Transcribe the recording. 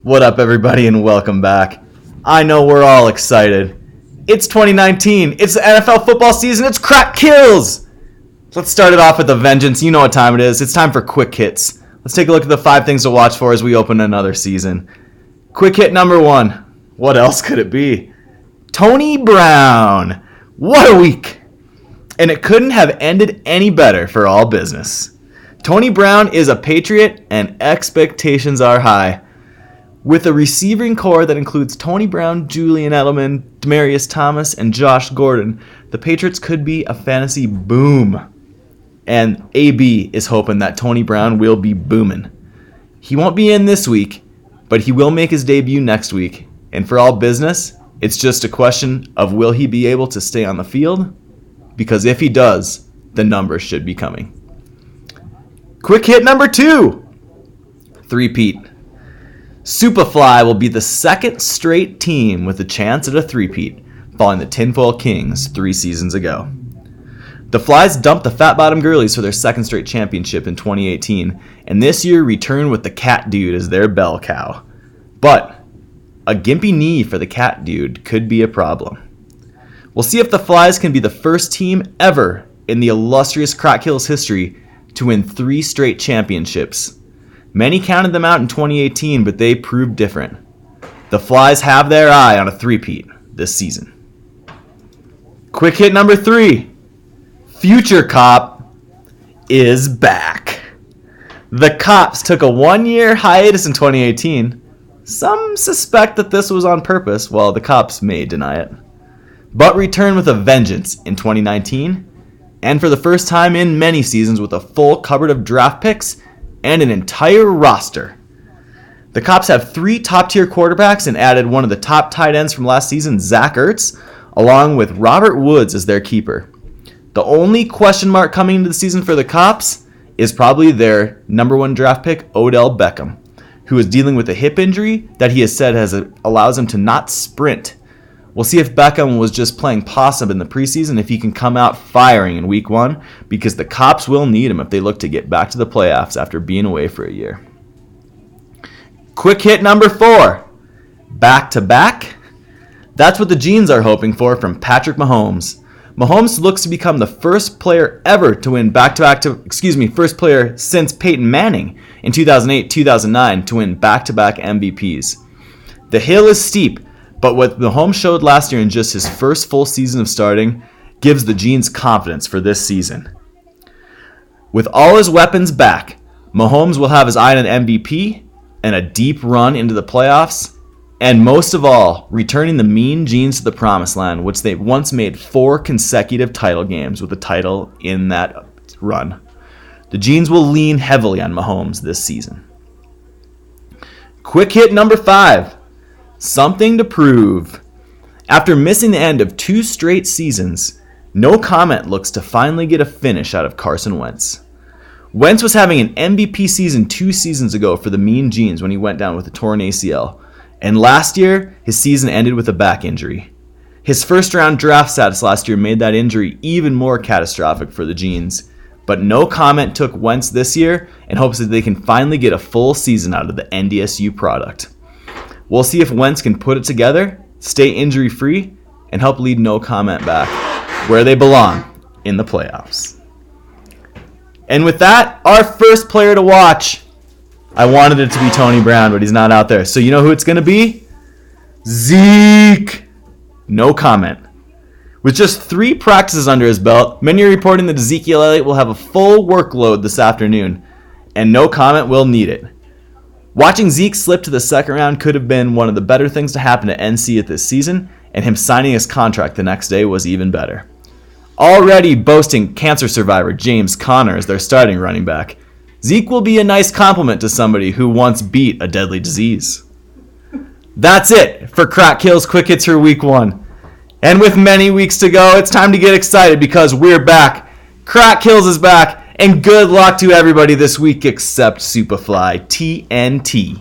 What up, everybody, and welcome back. I know we're all excited. It's 2019. It's the NFL football season. It's Crack Kills. Let's start it off with a vengeance. You know what time it is. It's time for Quick Hits. Let's take a look at the 5 things to watch for as we open another season. Quick hit number 1. What else could it be? Tony Brown. What a week. And it couldn't have ended any better for all business. Tony Brown is a Patriot, and expectations are high. With a receiving core that includes Tony Brown, Julian Edelman, Demaryius Thomas, and Josh Gordon, the Patriots could be a fantasy boom. And AB is hoping that Tony Brown will be booming. He won't be in this week, but he will make his debut next week. And for all business, it's just a question of will he be able to stay on the field? Because if he does, the numbers should be coming. Quick hit number 2. Peat. Superfly will be the second straight team with a chance at a three-peat, following the Tinfoil Kings 3 seasons ago. The Flies dumped the Fat Bottom Girlies for their second straight championship in 2018, and this year returned with the Cat Dude as their bell cow. But a gimpy knee for the Cat Dude could be a problem. We'll see if the Flies can be the first team ever in the illustrious Crack Hills history to win 3 straight championships. Many counted them out in 2018, but they proved different. The Flies have their eye on a three-peat this season. Quick hit number 3. Future Cop is back. The Cops took a 1-year hiatus in 2018. Some suspect that this was on purpose, while the Cops may deny it. But returned with a vengeance in 2019, and for the first time in many seasons with a full cupboard of draft picks and an entire roster. The Cops have 3 top-tier quarterbacks and added one of the top tight ends from last season, Zach Ertz, along with Robert Woods as their keeper. The only question mark coming into the season for the Cops is probably their number 1 draft pick, Odell Beckham, who is dealing with a hip injury that he has said allows him to not sprint. We'll see if Beckham was just playing possum in the preseason, if he can come out firing in week 1, because the Cops will need him if they look to get back to the playoffs after being away for a year. Quick hit number 4. Back-to-back? That's what the Genes are hoping for from Patrick Mahomes. Mahomes looks to become the first player ever to win first player since Peyton Manning in 2008-2009 to win back-to-back MVPs. The hill is steep, but what Mahomes showed last year in just his first full season of starting gives the Genes confidence for this season. With all his weapons back, Mahomes will have his eye on an MVP and a deep run into the playoffs, and most of all, returning the Mean Genes to the promised land, which they once made 4 consecutive title games with a title in that run. The Genes will lean heavily on Mahomes this season. Quick hit number 5. Something to prove. After missing the end of 2 straight seasons, no comment looks to finally get a finish out of Carson Wentz. Wentz was having an MVP season 2 seasons ago for the Mean Genes when he went down with a torn ACL, and last year, his season ended with a back injury. His first-round draft status last year made that injury even more catastrophic for the Genes, but no comment took Wentz this year and hopes that they can finally get a full season out of the NDSU product. We'll see if Wentz can put it together, stay injury-free, and help lead no comment back where they belong in the playoffs. And with that, our first player to watch. I wanted it to be Tony Brown, but he's not out there. So you know who it's going to be? Zeke. No comment. With just 3 practices under his belt, many are reporting that Ezekiel Elliott will have a full workload this afternoon, and no comment will need it. Watching Zeke slip to the second round could have been one of the better things to happen to NC at this season, and him signing his contract the next day was even better. Already boasting cancer survivor James Conner as their starting running back, Zeke will be a nice compliment to somebody who once beat a deadly disease. That's it for Crack Kills Quick Hits for Week 1. And with many weeks to go, it's time to get excited because we're back. Crack Kills is back. And good luck to everybody this week except Superfly TNT.